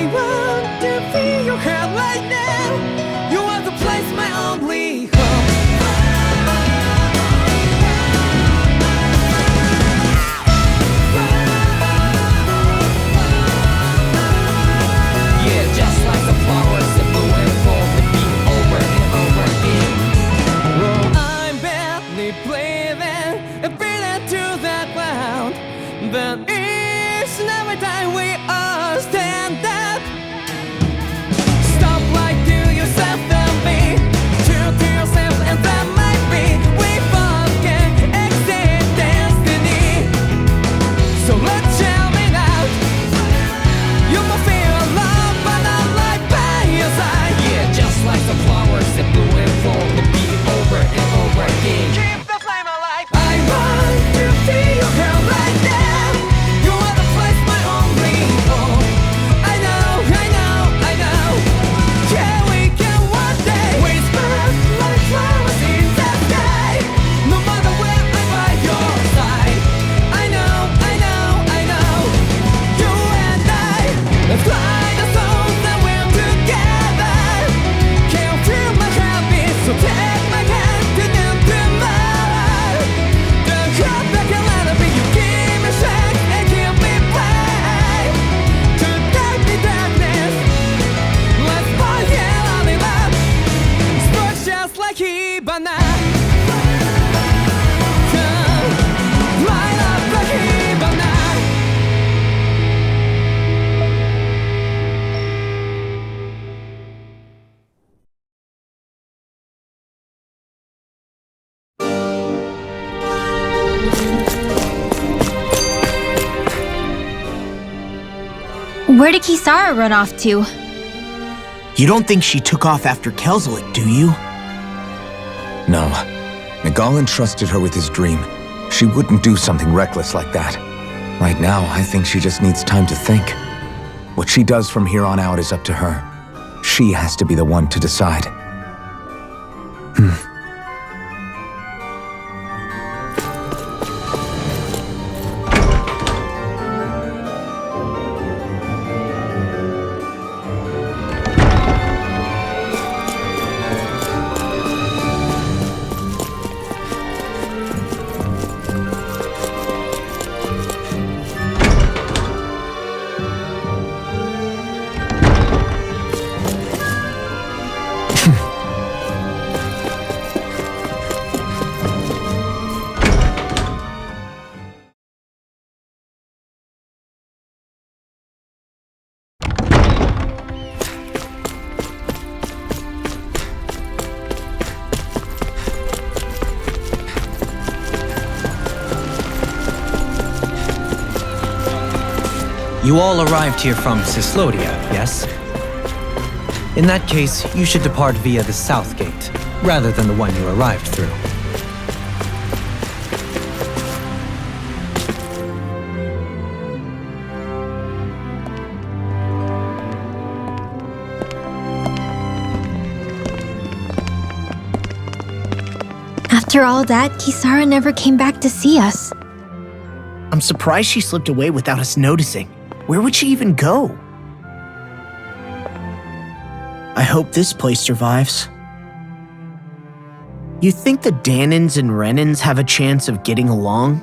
I want to feel your heart right now. You are the place, my only home. Yeah, just like the flowers that bloom and fall, repeat over and over again. Oh, I'm badly breathing and breathing to the ground, but each and every time we all stand up. Stop right to yourself and be true to yourself, and that might be we both can exceed destiny. So let's shout it out. You will feel love, but not like by your side. Yeah, just like the flowers that bloom and fall, repeat over and over again. Keep the flame alive. I want to feel your heart right now. You are the place, my only home. I know, I know, I know. Yeah, we can one day whisper like flowers in the sky. No matter where I'm by your side. I know, I know, I know. You and I, let's fly the souls that we're together. Can't feel my heartbeat, so take my hand to the tomorrow. Don't hold back and let it be. You give me strength and give me life. To take the darkness, let's fall in love. Sparks just like Hibana. Light up like Hibana. Where did Kisara run off to? You don't think she took off after Kelzelik, do you? No. Nagal entrusted her with his dream. She wouldn't do something reckless like that. Right now, I think she just needs time to think. What she does from here on out is up to her. She has to be the one to decide. You all arrived here from Cislodia, yes? In that case, you should depart via the south gate, rather than the one you arrived through. After all that, Kisara never came back to see us. I'm surprised she slipped away without us noticing. Where would she even go? I hope this place survives. You think the Danins and Renins have a chance of getting along?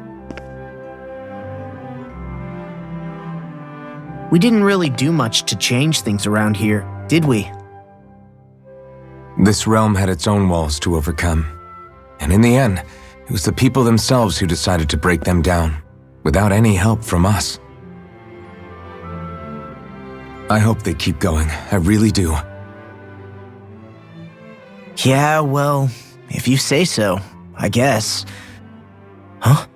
We didn't really do much to change things around here, did we? This realm had its own walls to overcome. And in the end, it was the people themselves who decided to break them down, without any help from us. I hope they keep going, I really do. Yeah, well, if you say so, I guess. Huh?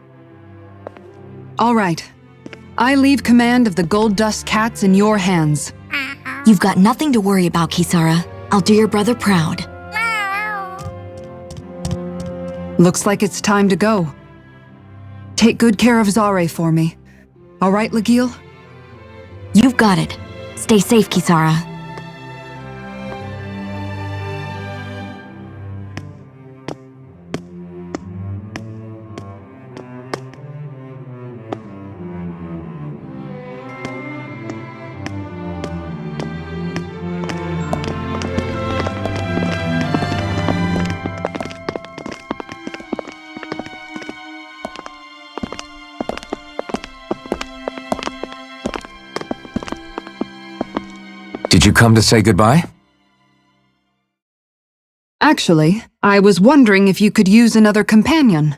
All right. I leave command of the Gold Dust Cats in your hands. You've got nothing to worry about, Kisara. I'll do your brother proud. Looks like it's time to go. Take good care of Zare for me. All right, Legil? You've got it. Stay safe, Kisara. Did you come to say goodbye? Actually, I was wondering if you could use another companion.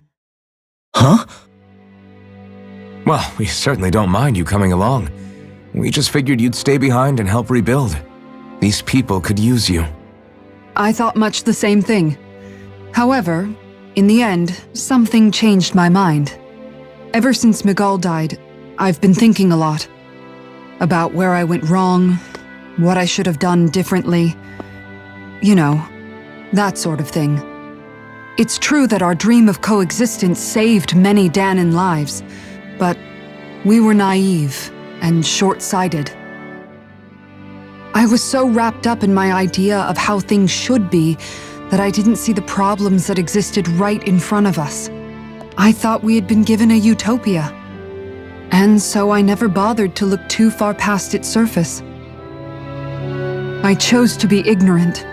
Huh? Well, we certainly don't mind you coming along. We just figured you'd stay behind and help rebuild. These people could use you. I thought much the same thing. However, in the end, something changed my mind. Ever since Miguel died, I've been thinking a lot. About where I went wrong, what I should have done differently. You know, that sort of thing. It's true that our dream of coexistence saved many Danan lives, but we were naive and short-sighted. I was so wrapped up in my idea of how things should be that I didn't see the problems that existed right in front of us. I thought we had been given a utopia, and so I never bothered to look too far past its surface. I chose to be ignorant,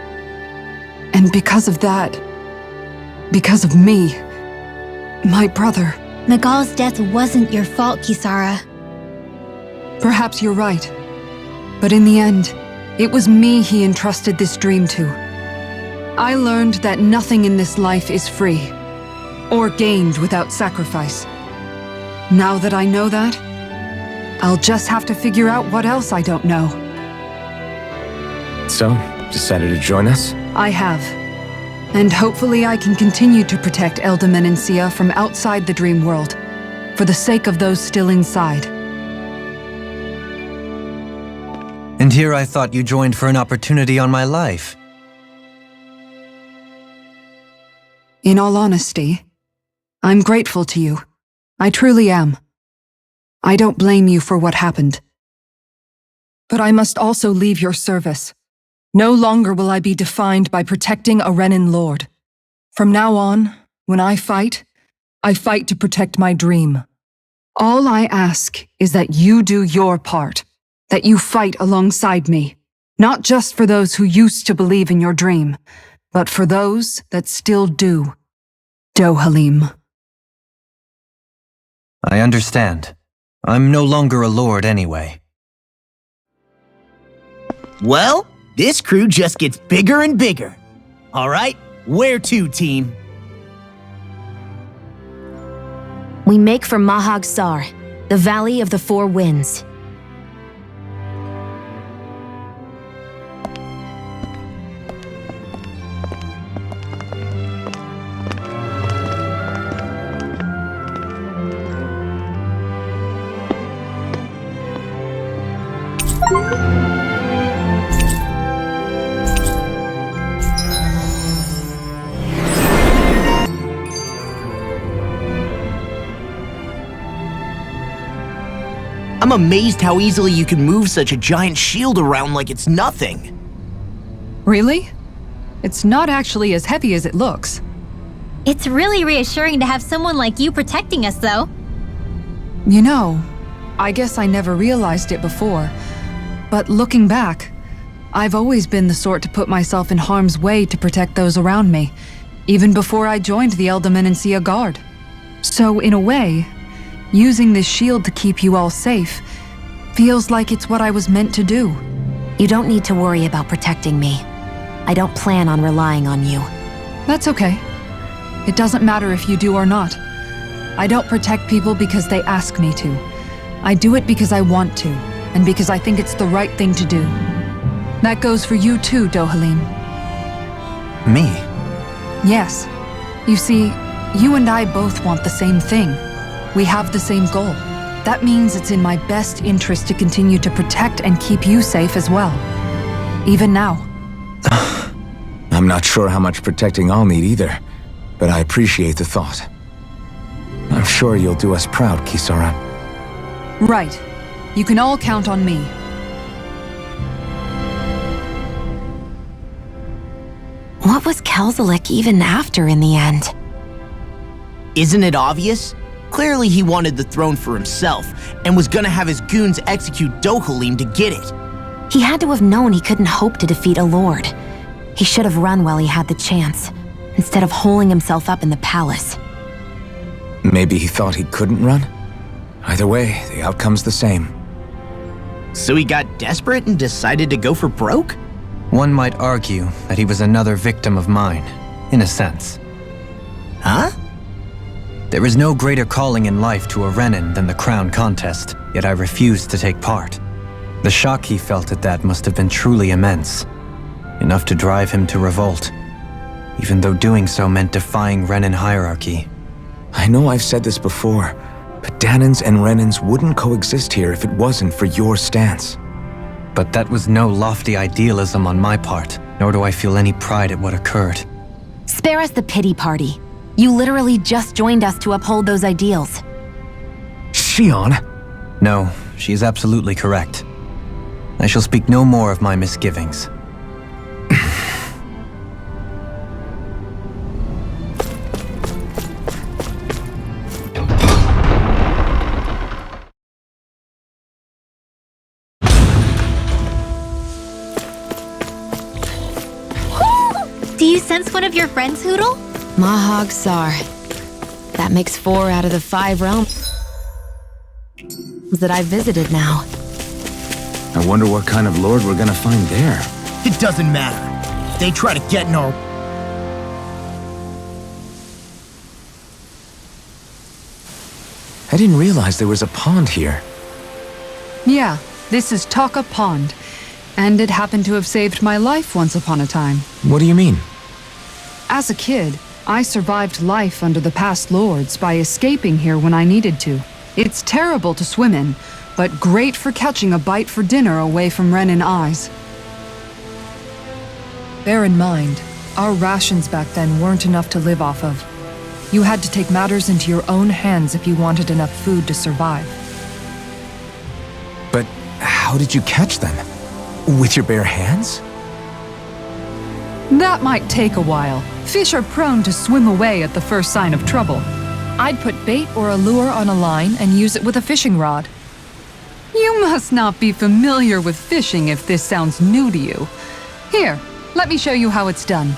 and because of that, because of me, my brother. Miguel's death wasn't your fault, Kisara. Perhaps you're right, but in the end, it was me he entrusted this dream to. I learned that nothing in this life is free, or gained without sacrifice. Now that I know that, I'll just have to figure out what else I don't know. So, decided to join us? I have. And hopefully I can continue to protect Eldaman and Sia from outside the dream world, for the sake of those still inside. And here I thought you joined for an opportunity on my life. In all honesty, I'm grateful to you. I truly am. I don't blame you for what happened. But I must also leave your service. No longer will I be defined by protecting a Renan Lord. From now on, when I fight to protect my dream. All I ask is that you do your part, that you fight alongside me, not just for those who used to believe in your dream, but for those that still do. Dohalim. I understand. I'm no longer a lord anyway. Well, this crew just gets bigger and bigger. All right, where to, team? We make for Mahag Sar, the Valley of the Four Winds. I'm amazed how easily you can move such a giant shield around like it's nothing. Really? It's not actually as heavy as it looks. It's really reassuring to have someone like you protecting us, though. You know, I guess I never realized it before, but looking back, I've always been the sort to put myself in harm's way to protect those around me, even before I joined the Eldaman and Sia Guard. So in a way, using this shield to keep you all safe feels like it's what I was meant to do. You don't need to worry about protecting me. I don't plan on relying on you. That's okay. It doesn't matter if you do or not. I don't protect people because they ask me to. I do it because I want to, and because I think it's the right thing to do. That goes for you too, Dohalim. Me? Yes. You see, you and I both want the same thing. We have the same goal. That means it's in my best interest to continue to protect and keep you safe as well. Even now. I'm not sure how much protecting I'll need either, but I appreciate the thought. I'm sure you'll do us proud, Kisara. Right. You can all count on me. What was Kelzalik even after in the end? Isn't it obvious? Clearly he wanted the throne for himself, and was gonna have his goons execute Dohalim to get it. He had to have known he couldn't hope to defeat a lord. He should have run while he had the chance, instead of holding himself up in the palace. Maybe he thought he couldn't run? Either way, the outcome's the same. So he got desperate and decided to go for broke? One might argue that he was another victim of mine, in a sense. Huh? There is no greater calling in life to a Renin than the crown contest, yet I refused to take part. The shock he felt at that must have been truly immense, enough to drive him to revolt, even though doing so meant defying Renin hierarchy. I know I've said this before, but Danans and Renins wouldn't coexist here if it wasn't for your stance. But that was no lofty idealism on my part, nor do I feel any pride at what occurred. Spare us the pity party. You literally just joined us to uphold those ideals. Shion! No, she is absolutely correct. I shall speak no more of my misgivings. Do you sense one of your friends, Hoodle? Mahag Sar. That makes 4 out of the 5 realms that I visited now. I wonder what kind of lord we're gonna find there. It doesn't matter. If they try to get in our... I didn't realize there was a pond here. Yeah, this is Taka Pond. And it happened to have saved my life once upon a time. What do you mean? As a kid, I survived life under the past lords by escaping here when I needed to. It's terrible to swim in, but great for catching a bite for dinner away from Renin eyes. Bear in mind, our rations back then weren't enough to live off of. You had to take matters into your own hands if you wanted enough food to survive. But how did you catch them? With your bare hands? That might take a while. Fish are prone to swim away at the first sign of trouble. I'd put bait or a lure on a line and use it with a fishing rod. You must not be familiar with fishing if this sounds new to you. Here, let me show you how it's done.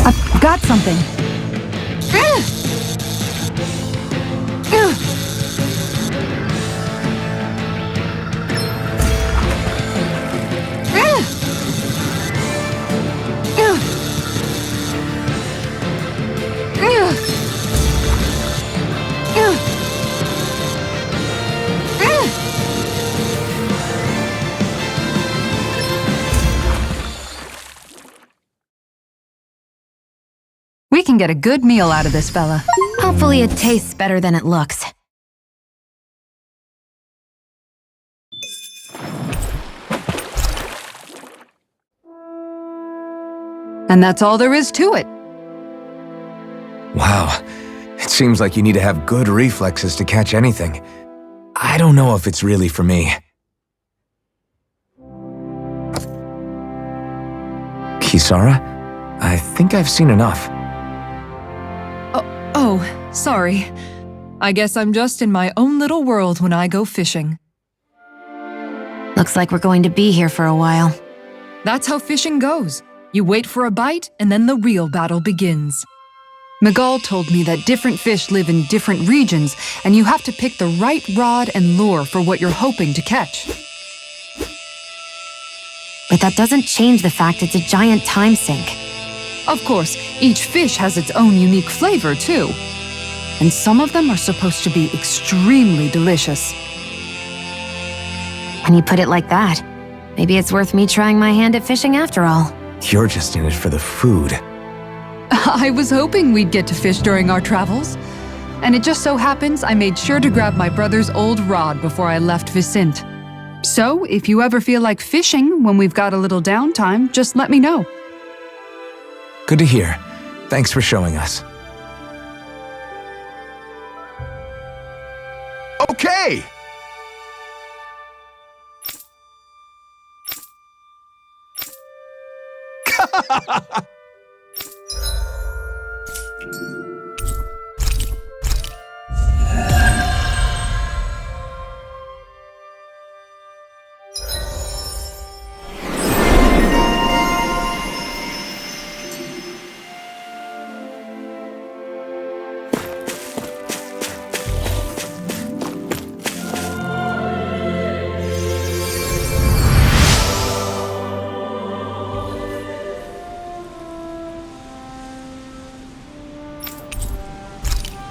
I've got something. We can get a good meal out of this fella. Hopefully it tastes better than it looks. And that's all there is to it. Wow. It seems like you need to have good reflexes to catch anything. I don't know if it's really for me. Kisara? I think I've seen enough. Oh, sorry. I guess I'm just in my own little world when I go fishing. Looks like we're going to be here for a while. That's how fishing goes. You wait for a bite, and then the real battle begins. Miguel told me that different fish live in different regions, and you have to pick the right rod and lure for what you're hoping to catch. But that doesn't change the fact it's a giant time sink. Of course, each fish has its own unique flavor, too. And some of them are supposed to be extremely delicious. When you put it like that, maybe it's worth me trying my hand at fishing after all. You're just in it for the food. I was hoping we'd get to fish during our travels. And it just so happens I made sure to grab my brother's old rod before I left Vicente. So, if you ever feel like fishing when we've got a little downtime, just let me know. Good to hear. Thanks for showing us. Okay!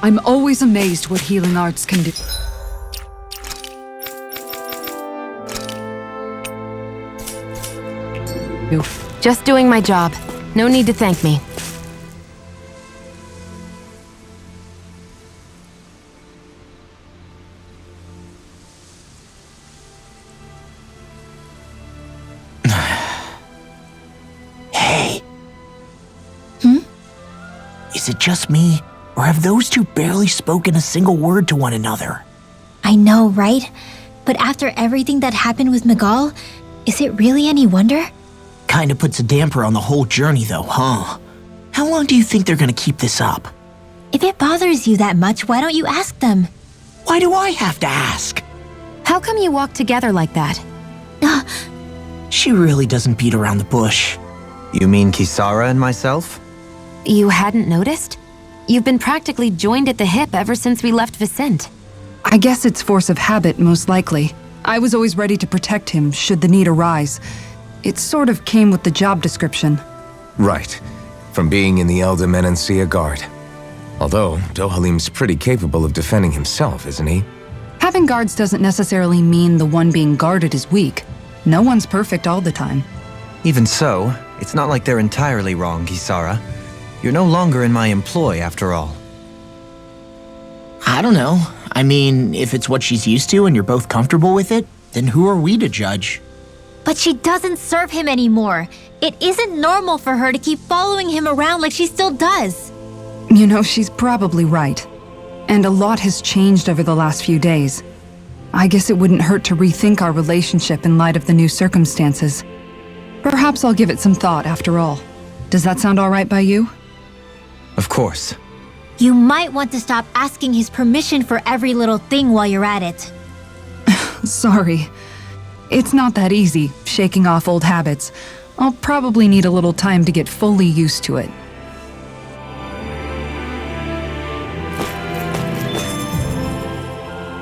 I'm always amazed what healing arts can do. Just doing my job. No need to thank me. Hey. Is it just me, or have those two barely spoken a single word to one another? I know, right? But after everything that happened with Miguel, is it really any wonder? Kinda puts a damper on the whole journey though, huh? How long do you think they're gonna keep this up? If it bothers you that much, why don't you ask them? Why do I have to ask? How come you walk together like that? She really doesn't beat around the bush. You mean Kisara and myself? You hadn't noticed? You've been practically joined at the hip ever since we left Vicente. I guess it's force of habit, most likely. I was always ready to protect him, should the need arise. It sort of came with the job description. Right. From being in the Elder Menancia Guard. Although, Dohalim's pretty capable of defending himself, isn't he? Having guards doesn't necessarily mean the one being guarded is weak. No one's perfect all the time. Even so, it's not like they're entirely wrong, Kisara. You're no longer in my employ, after all. I don't know. I mean, if it's what she's used to and you're both comfortable with it, then who are we to judge? But she doesn't serve him anymore. It isn't normal for her to keep following him around like she still does. You know, she's probably right. And a lot has changed over the last few days. I guess it wouldn't hurt to rethink our relationship in light of the new circumstances. Perhaps I'll give it some thought after all. Does that sound all right by you? Of course. You might want to stop asking his permission for every little thing while you're at it. Sorry. It's not that easy, shaking off old habits. I'll probably need a little time to get fully used to it.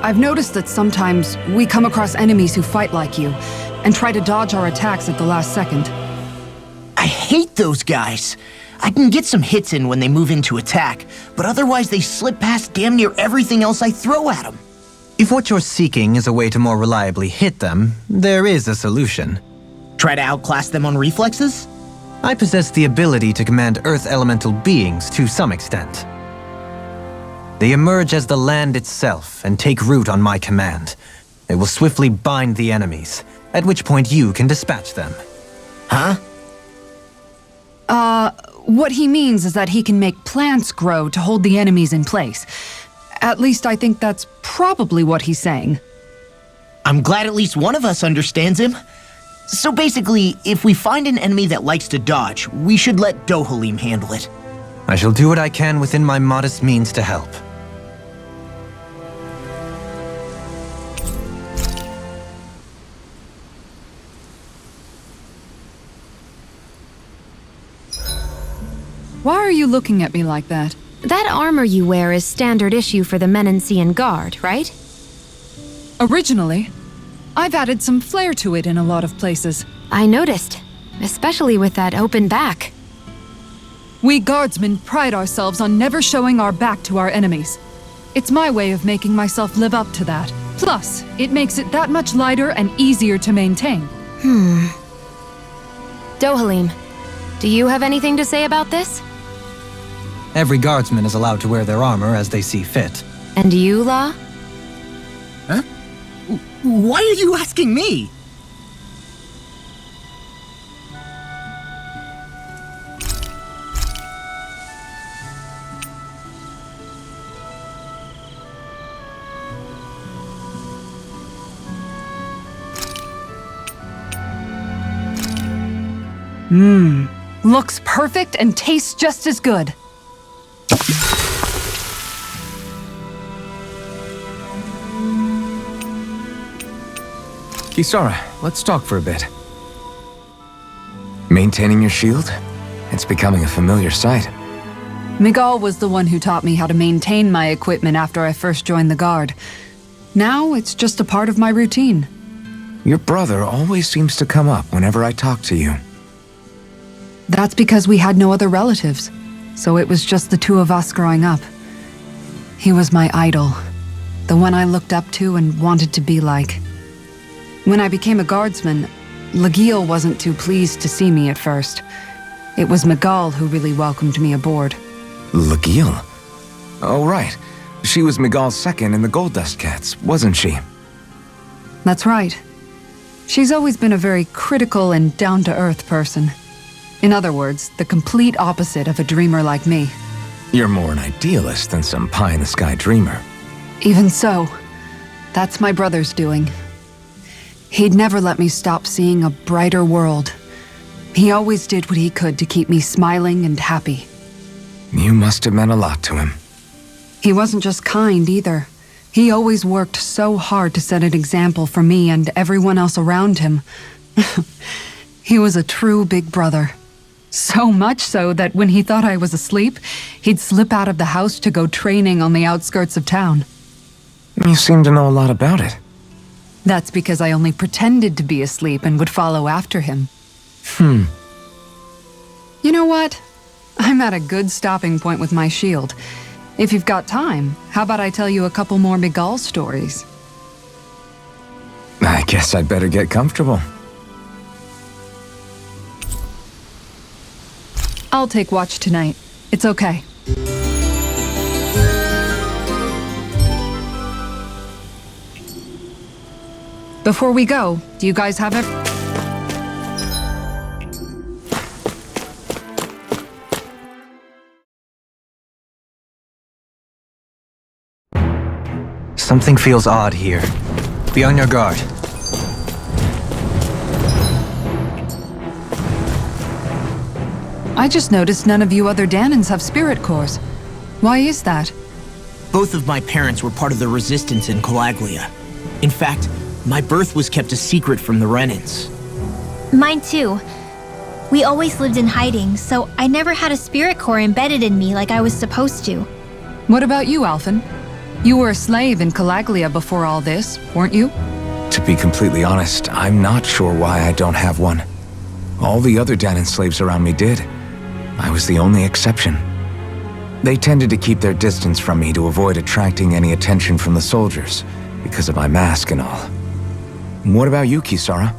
I've noticed that sometimes we come across enemies who fight like you, and try to dodge our attacks at the last second. I hate those guys. I can get some hits in when they move into attack, but otherwise they slip past damn near everything else I throw at them. If what you're seeking is a way to more reliably hit them, there is a solution. Try to outclass them on reflexes? I possess the ability to command Earth elemental beings to some extent. They emerge as the land itself and take root on my command. They will swiftly bind the enemies, at which point you can dispatch them. Huh? What he means is that he can make plants grow to hold the enemies in place. At least I think that's probably what he's saying. I'm glad at least one of us understands him. So basically, if we find an enemy that likes to dodge, we should let Dohalim handle it. I shall do what I can within my modest means to help. Why are you looking at me like that? That armor you wear is standard issue for the Menancian Guard, right? Originally, I've added some flair to it in a lot of places. I noticed, especially with that open back. We guardsmen pride ourselves on never showing our back to our enemies. It's my way of making myself live up to that. Plus, it makes it that much lighter and easier to maintain. Dohalim, do you have anything to say about this? Every guardsman is allowed to wear their armor as they see fit. And you, La? Huh? Why are you asking me? Looks perfect and tastes just as good. Kisara, let's talk for a bit. Maintaining your shield? It's becoming a familiar sight. Miguel was the one who taught me how to maintain my equipment after I first joined the Guard. Now it's just a part of my routine. Your brother always seems to come up whenever I talk to you. That's because we had no other relatives, so it was just the two of us growing up. He was my idol, the one I looked up to and wanted to be like. When I became a guardsman, Lagiel wasn't too pleased to see me at first. It was Miguel who really welcomed me aboard. Lagiel? Oh, right. She was Miguel's second in the Gold Dust Cats, wasn't she? That's right. She's always been a very critical and down-to-earth person. In other words, the complete opposite of a dreamer like me. You're more an idealist than some pie-in-the-sky dreamer. Even so, that's my brother's doing. He'd never let me stop seeing a brighter world. He always did what he could to keep me smiling and happy. You must have meant a lot to him. He wasn't just kind either. He always worked so hard to set an example for me and everyone else around him. He was a true big brother. So much so that when he thought I was asleep, he'd slip out of the house to go training on the outskirts of town. You seem to know a lot about it. That's because I only pretended to be asleep and would follow after him. You know what? I'm at a good stopping point with my shield. If you've got time, how about I tell you a couple more Miguel stories? I guess I'd better get comfortable. I'll take watch tonight. It's okay. Before we go, do you guys have Something feels odd here. Be on your guard. I just noticed none of you other Danans have spirit cores. Why is that? Both of my parents were part of the resistance in Calaglia. In fact, my birth was kept a secret from the Renans. Mine too. We always lived in hiding, so I never had a spirit core embedded in me like I was supposed to. What about you, Alphen? You were a slave in Calaglia before all this, weren't you? To be completely honest, I'm not sure why I don't have one. All the other Danan slaves around me did. I was the only exception. They tended to keep their distance from me to avoid attracting any attention from the soldiers, because of my mask and all. What about you, Kisara?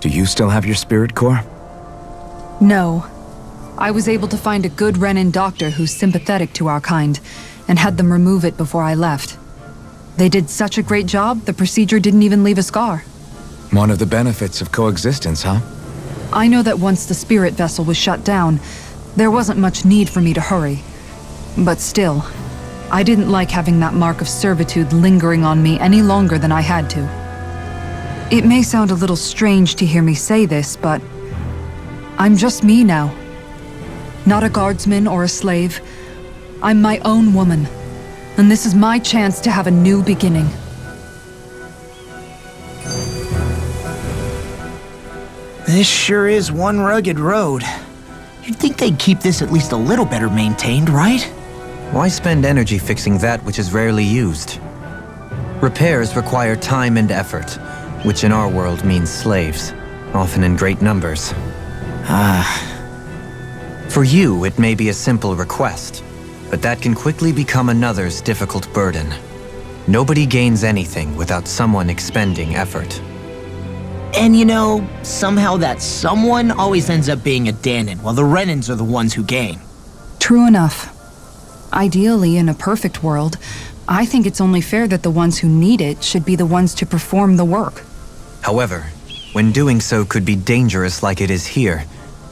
Do you still have your spirit core? No. I was able to find a good Renan doctor who's sympathetic to our kind, and had them remove it before I left. They did such a great job, the procedure didn't even leave a scar. One of the benefits of coexistence, huh? I know that once the spirit vessel was shut down, there wasn't much need for me to hurry. But still, I didn't like having that mark of servitude lingering on me any longer than I had to. It may sound a little strange to hear me say this, but I'm just me now. Not a guardsman or a slave. I'm my own woman, and this is my chance to have a new beginning. This sure is one rugged road. You'd think they'd keep this at least a little better maintained, right? Why spend energy fixing that which is rarely used? Repairs require time and effort, which in our world means slaves, often in great numbers. For you, it may be a simple request, but that can quickly become another's difficult burden. Nobody gains anything without someone expending effort. And you know, somehow that someone always ends up being a Danan, while the Renans are the ones who gain. True enough. Ideally, in a perfect world, I think it's only fair that the ones who need it should be the ones to perform the work. However, when doing so could be dangerous like it is here,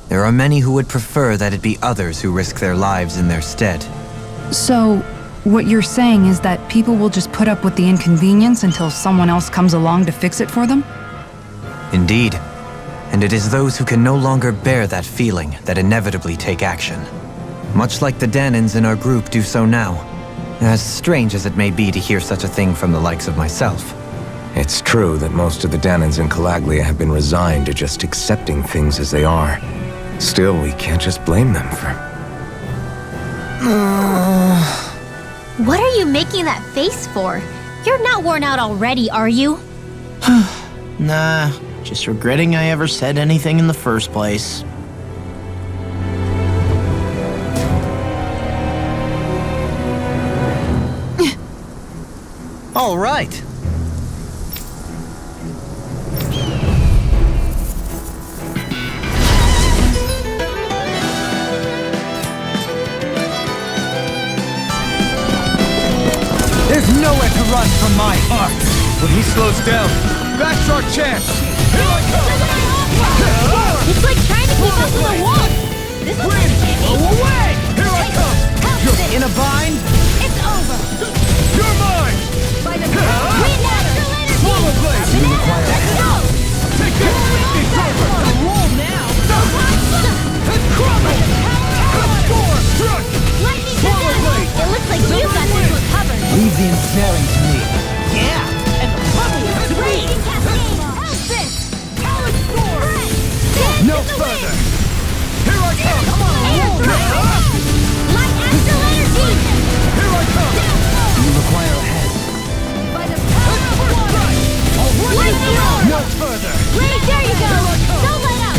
there are many who would prefer that it be others who risk their lives in their stead. So, what you're saying is that people will just put up with the inconvenience until someone else comes along to fix it for them? Indeed. And it is those who can no longer bear that feeling that inevitably take action. Much like the Danins in our group do so now. As strange as it may be to hear such a thing from the likes of myself. It's true that most of the Danins in Calaglia have been resigned to just accepting things as they are. Still, we can't just blame them for... What are you making that face for? You're not worn out already, are you? Nah, just regretting I ever said anything in the first place. All right. There's nowhere to run from my heart. When he slows down, that's our chance. Here I come. It's like trying to keep up with a wall. This is Away! Here I come. You're in a bind? It's over. You're mine. By the wind astral energy. Swallow blade. Let's go. Take this. It's over. The wall now. And crumble. And score. Run. Lightning Swallow blade. It looks like you got this one covered. Leave the ensnaring to me. Yeah. And bubble is raging cascade. Elvis. Power score. No further. Here I come. Come on. Air thrust. Light astral energy. Here I come. You require a head. By the power of water. Lightning orb. No further. Wait, there you go. Don't let up.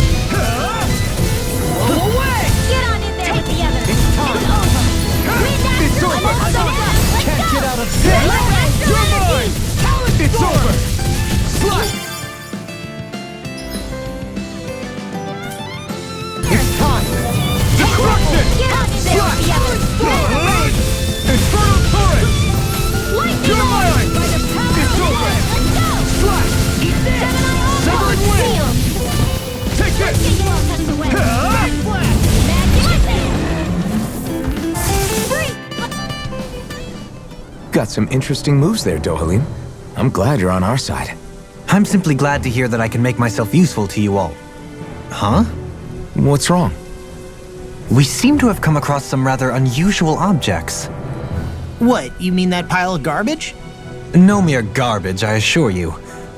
Away. Get on in there with the others. It's over. Wind It's astral over. energy. Let's Can't go. get out of this. Light astral You're energy. mine. Power It's score. over. Slut. It's time. Destruction. Get on in there with the others. Infernal torrent. Lightning You're orb. mine. By the power It's of over. water. Let's go. Slash. Gemini orb. Severing wind. Seal. Take this. Get you all tucked away. Got some interesting moves there, Dohalim. I'm glad you're on our side. I'm simply glad to hear that I can make myself useful to you all. Huh? What's wrong? We seem to have come across some rather unusual objects. What, you mean that pile of garbage? No mere garbage, I assure you.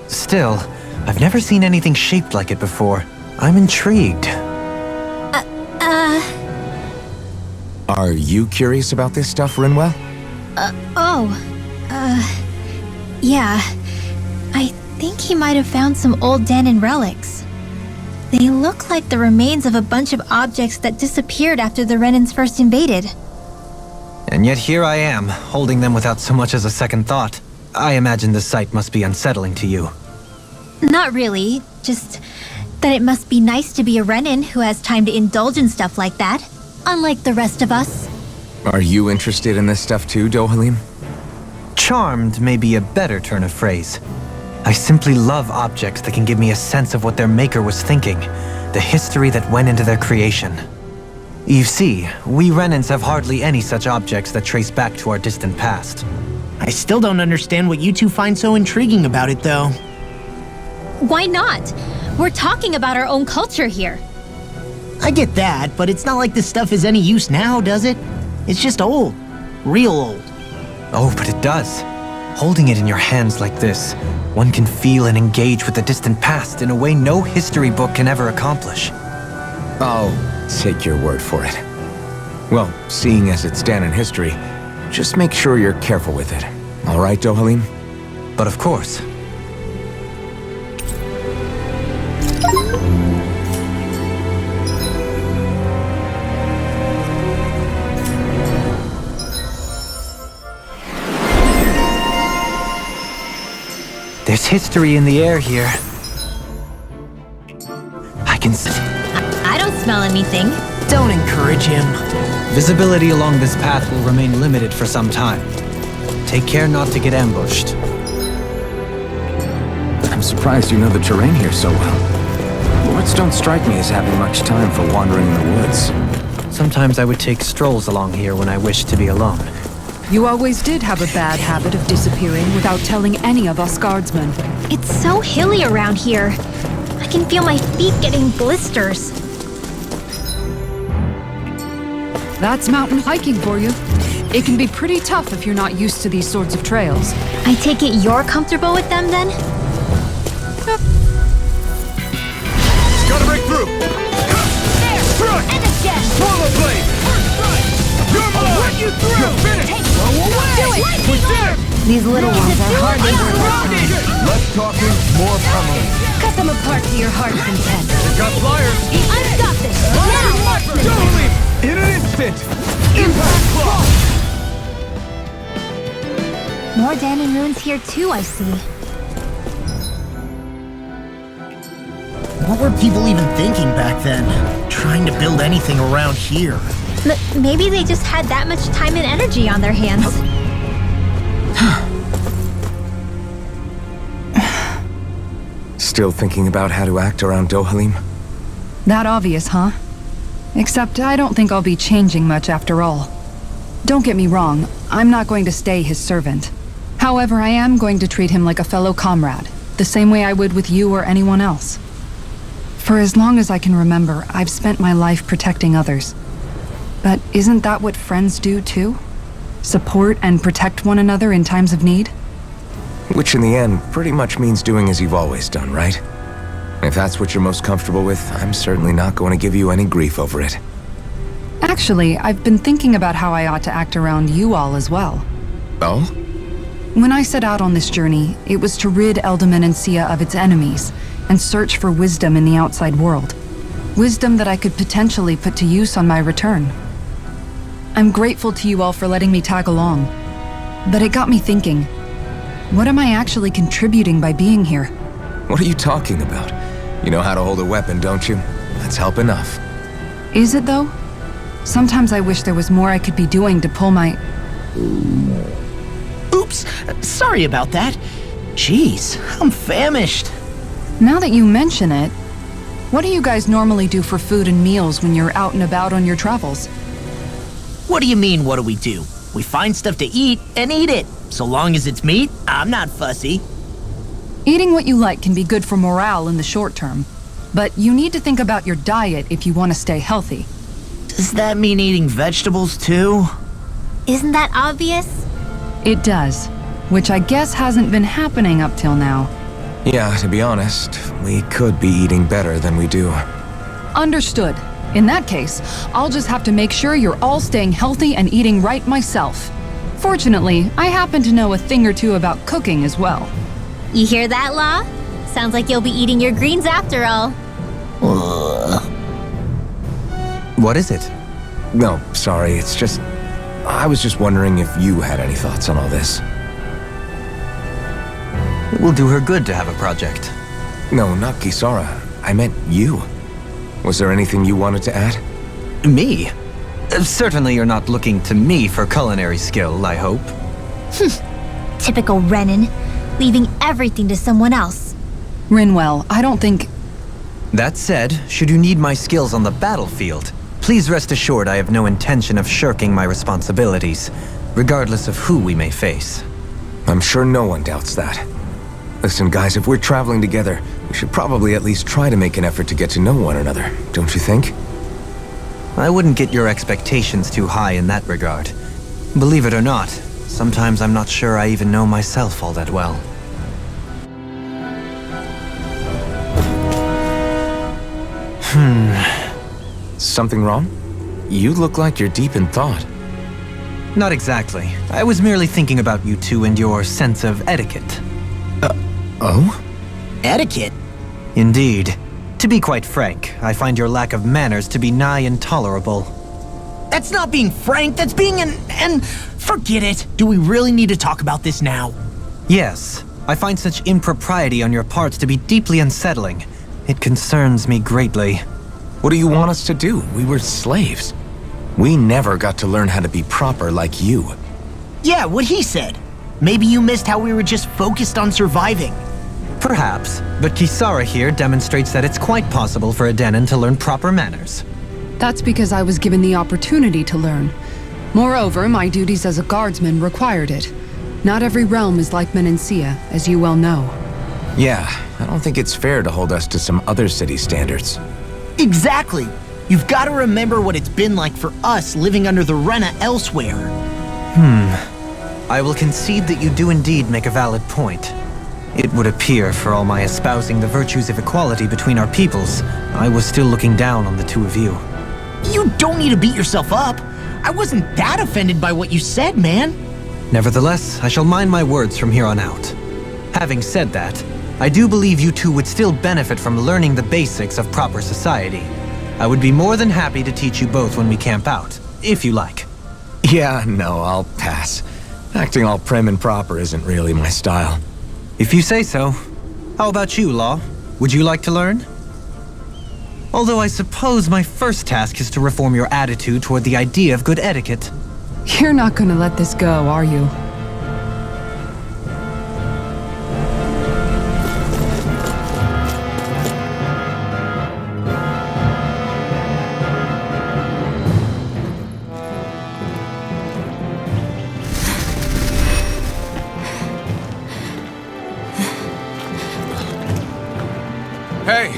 Still, I've never seen anything shaped like it before. I'm intrigued. Are you curious about this stuff, Rinwell? Yeah. I think he might have found some old Danon relics. They look like the remains of a bunch of objects that disappeared after the Renans first invaded. And yet here I am, holding them without so much as a second thought. I imagine the sight must be unsettling to you. Not really, just that it must be nice to be a Renan who has time to indulge in stuff like that, unlike the rest of us. Are you interested in this stuff too, Dohalim? Charmed may be a better turn of phrase. I simply love objects that can give me a sense of what their maker was thinking, the history that went into their creation. You see, we Renans have hardly any such objects that trace back to our distant past. I still don't understand what you two find so intriguing about it, though. Why not? We're talking about our own culture here. I get that, but it's not like this stuff is any use now, does it? It's just old. Real old. Oh, but it does. Holding it in your hands like this, one can feel and engage with the distant past in a way no history book can ever accomplish. I'll take your word for it. Well, seeing as it's Danon history, just make sure you're careful with it. All right, Dohalim? But of course. There's history in the air here. I can see. I don't smell anything. Don't encourage him. Visibility along this path will remain limited for some time. Take care not to get ambushed. I'm surprised you know the terrain here so well. Lords don't strike me as having much time for wandering in the woods. Sometimes I would take strolls along here when I wished to be alone. You always did have a bad habit of disappearing without telling any of us guardsmen. It's so hilly around here. I can feel my feet getting blisters. That's mountain hiking for you. It can be pretty tough if you're not used to these sorts of trails. I take it you're comfortable with them then? Gotta break through! Strike! And again! Swallow blade! You're mine! Run you through! You're finished! Do it! We did it! These little ones are hard to Less talking, more pummeling. cut them apart to your heart's content. They've got flyers! I've got this! Now! Totally! In an instant! Impact clock! More Danon runes here too, I see. What were people even thinking back then? Trying to build anything around here. Maybe they just had that much time and energy on their hands. Still thinking about how to act around Dohalim? That obvious, huh? Except I don't think I'll be changing much after all. Don't get me wrong, I'm not going to stay his servant. However, I am going to treat him like a fellow comrade, the same way I would with you or anyone else. For as long as I can remember, I've spent my life protecting others. But isn't that what friends do too? Support and protect one another in times of need? Which in the end pretty much means doing as you've always done, right? If that's what you're most comfortable with, I'm certainly not going to give you any grief over it. Actually, I've been thinking about how I ought to act around you all as well. Oh? When I set out on this journey, it was to rid Eldaman and Sia of its enemies and search for wisdom in the outside world. Wisdom that I could potentially put to use on my return. I'm grateful to you all for letting me tag along, but it got me thinking, what am I actually contributing by being here? What are you talking about? You know how to hold a weapon, don't you? That's help enough. Is it though? Sometimes I wish there was more I could be doing to pull my... Oops, sorry about that. Jeez, I'm famished. Now that you mention it, what do you guys normally do for food and meals when you're out and about on your travels? What do you mean, what do? We find stuff to eat and eat it. So long as it's meat, I'm not fussy. Eating what you like can be good for morale in the short term, but you need to think about your diet if you want to stay healthy. Does that mean eating vegetables too? Isn't that obvious? It does, which I guess hasn't been happening up till now. Yeah, to be honest, we could be eating better than we do. Understood. In that case, I'll just have to make sure you're all staying healthy and eating right myself. Fortunately, I happen to know a thing or two about cooking as well. You hear that, Law? Sounds like you'll be eating your greens after all. What is it? No, sorry, it's just... I was just wondering if you had any thoughts on all this. It will do her good to have a project. No, not Kisara. I meant you. Was there anything you wanted to add? Me? Certainly you're not looking to me for culinary skill, I hope. Typical Renan, leaving everything to someone else. Rinwell, I don't think... That said, should you need my skills on the battlefield, please rest assured I have no intention of shirking my responsibilities, regardless of who we may face. I'm sure no one doubts that. Listen, guys, if we're traveling together, we should probably at least try to make an effort to get to know one another, don't you think? I wouldn't get your expectations too high in that regard. Believe it or not, sometimes I'm not sure I even know myself all that well. Something wrong? You look like you're deep in thought. Not exactly. I was merely thinking about you two and your sense of etiquette. Oh? Etiquette? Indeed. To be quite frank, I find your lack of manners to be nigh intolerable. That's not being frank, that's being and forget it. Do we really need to talk about this now? Yes, I find such impropriety on your parts to be deeply unsettling. It concerns me greatly. What do you want us to do? We were slaves. We never got to learn how to be proper like you. Yeah, what he said. Maybe you missed how we were just focused on surviving. Perhaps, but Kisara here demonstrates that it's quite possible for a Danon to learn proper manners. That's because I was given the opportunity to learn. Moreover, my duties as a guardsman required it. Not every realm is like Menancia, as you well know. Yeah, I don't think it's fair to hold us to some other city standards. Exactly. You've got to remember what it's been like for us living under the Rena elsewhere. I will concede that you do indeed make a valid point. It would appear, for all my espousing the virtues of equality between our peoples, I was still looking down on the two of you. You don't need to beat yourself up. I wasn't that offended by what you said, man. Nevertheless, I shall mind my words from here on out. Having said that, I do believe you two would still benefit from learning the basics of proper society. I would be more than happy to teach you both when we camp out, if you like. Yeah, no, I'll pass. Acting all prim and proper isn't really my style. If you say so. How about you, Law? Would you like to learn? Although I suppose my first task is to reform your attitude toward the idea of good etiquette. You're not gonna let this go, are you? Hey,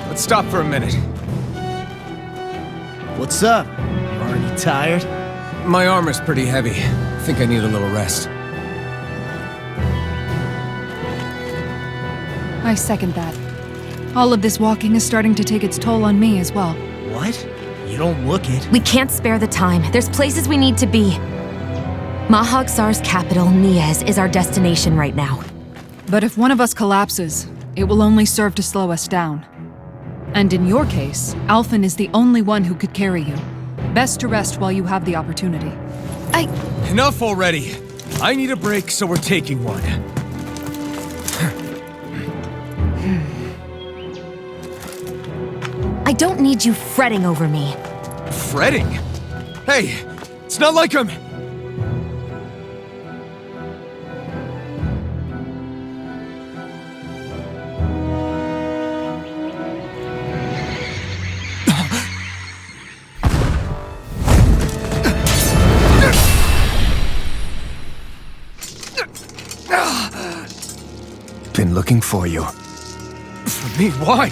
let's stop for a minute. What's up? Already tired? My armor's pretty heavy. I think I need a little rest. I second that. All of this walking is starting to take its toll on me as well. What? You don't look it. We can't spare the time. There's places we need to be. Mahagsar's capital, Niez, is our destination right now. But if one of us collapses, it will only serve to slow us down. And in your case, Alphen is the only one who could carry you. Best to rest while you have the opportunity. Enough already! I need a break, so we're taking one. I don't need you fretting over me. Fretting? Hey, it's not like I'm... Been looking for you. For me, why?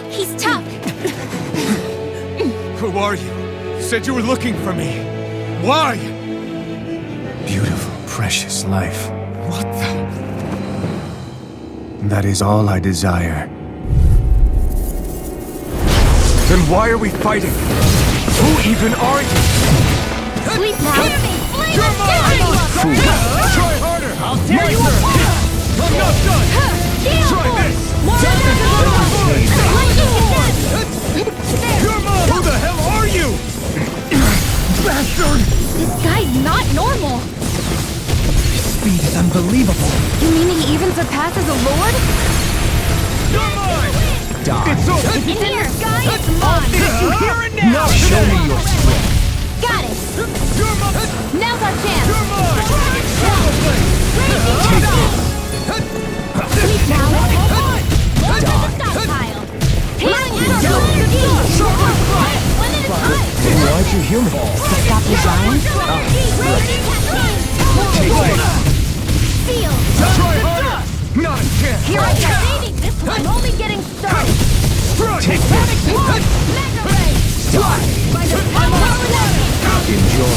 He's tough. Who are you? You said you were looking for me. Why? Beautiful, precious life. What the... That is all I desire. Then why are we fighting? Who even are you? Sleep now. You're mine! Try harder! I'll tear you apart! I'm not done! Try this! You're mine! Who the hell are you? Bastard! This guy's not normal. Speed is unbelievable. You mean he even surpasses a lord? You're mine! It's over! In here, guys. It's mine! You hear it now! Show me your strength. Got it. You're mine! Now's our chance. You're mine! Sleep now. More to the stockpile. Healing one at a time. Why aren't you human? To stop the giant? Seal. Try harder! Not a chance! Here I go. Saving this one. I'm only getting started. Take this! Mega ray. By the power of love. Enjoy.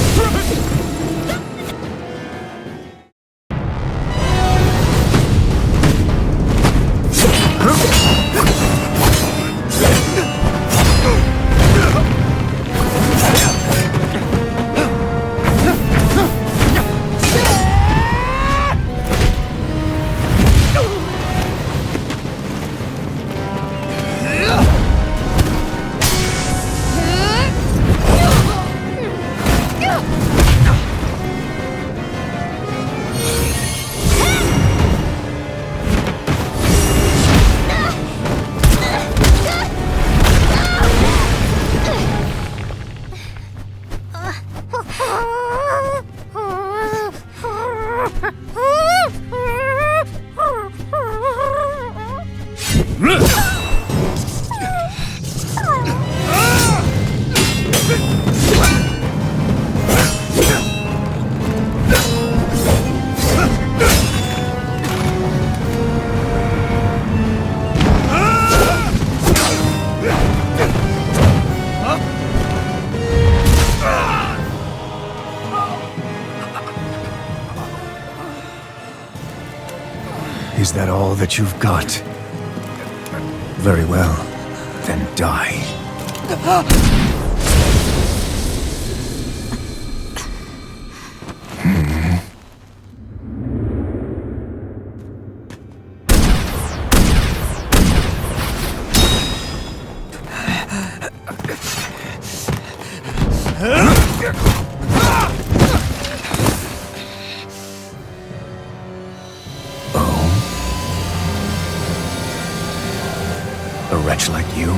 that all that you've got? Very well. Then die. A wretch like you?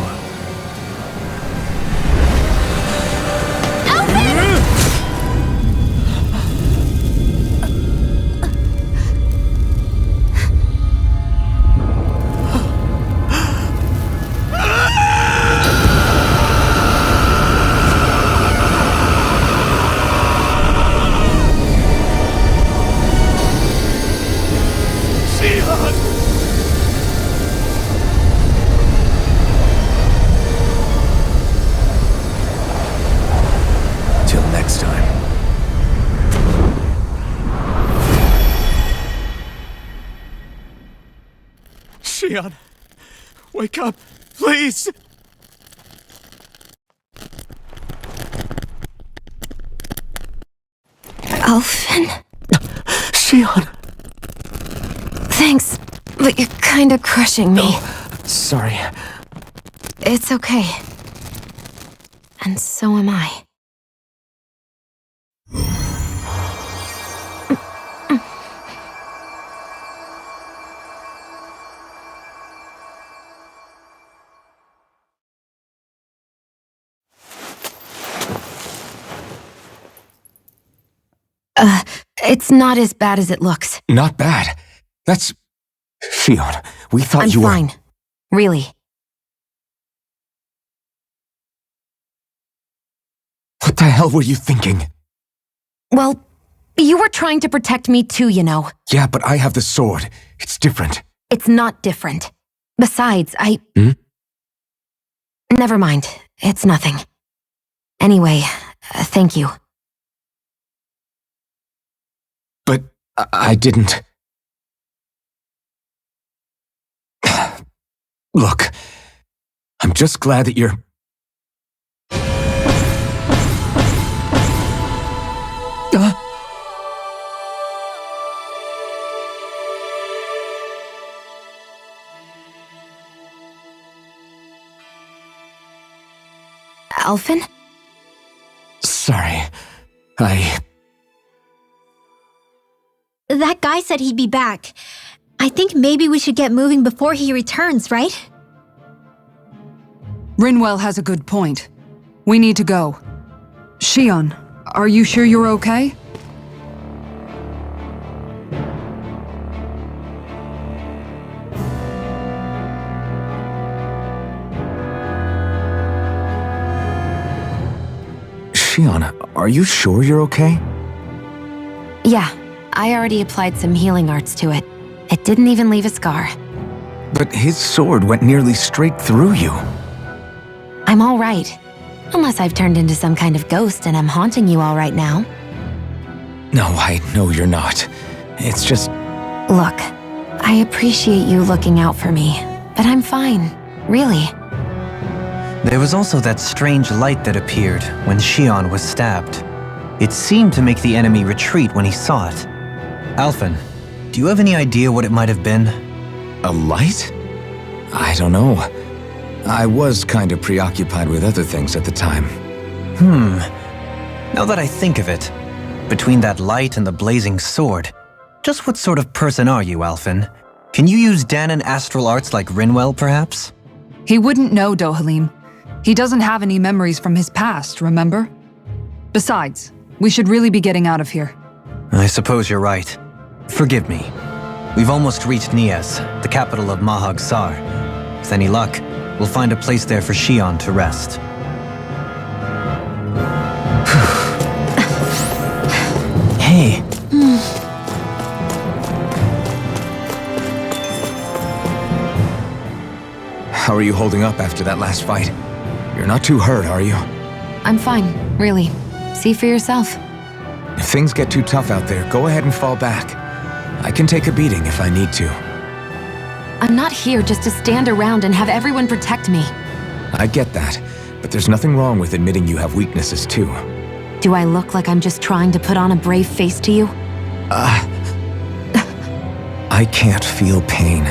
Till next time. Shion, wake up, please! Alfin? Shion! Thanks, but you're kinda crushing me. Sorry. It's okay. And so am I. It's not as bad as it looks. Not bad. That's... Shion, we thought I'm you were... fine. Really. What the hell were you thinking? Well, you were trying to protect me too, you know. Yeah, but I have the sword. It's different. It's not different. Besides, Never mind. It's nothing. Anyway, thank you. But I didn't... Look, I'm just glad that you're... Alfin? Sorry. That guy said he'd be back. I think maybe we should get moving before he returns, right? Rinwell has a good point. We need to go. Shion, are you sure you're okay? Shion, are you sure you're okay? Yeah, I already applied some healing arts to it. It didn't even leave a scar. But his sword went nearly straight through you. I'm all right. Unless I've turned into some kind of ghost and I'm haunting you all right now. No, I know you're not. It's just... Look, I appreciate you looking out for me, but I'm fine, really. There was also that strange light that appeared when Shion was stabbed. It seemed to make the enemy retreat when he saw it. Alfin, do you have any idea what it might have been? A light? I don't know. I was kind of preoccupied with other things at the time. Now that I think of it, between that light and the blazing sword, just what sort of person are you, Alfin? Can you use Danon astral arts like Rinwell, perhaps? He wouldn't know, Dohalim. He doesn't have any memories from his past, remember? Besides, we should really be getting out of here. I suppose you're right. Forgive me. We've almost reached Nias, the capital of Mahag Sar. With any luck, we'll find a place there for Shion to rest. Hey. How are you holding up after that last fight? You're not too hurt, are you? I'm fine, really. See for yourself. If things get too tough out there, go ahead and fall back. I can take a beating if I need to. I'm not here just to stand around and have everyone protect me. I get that, but there's nothing wrong with admitting you have weaknesses too. Do I look like I'm just trying to put on a brave face to you? I can't feel pain,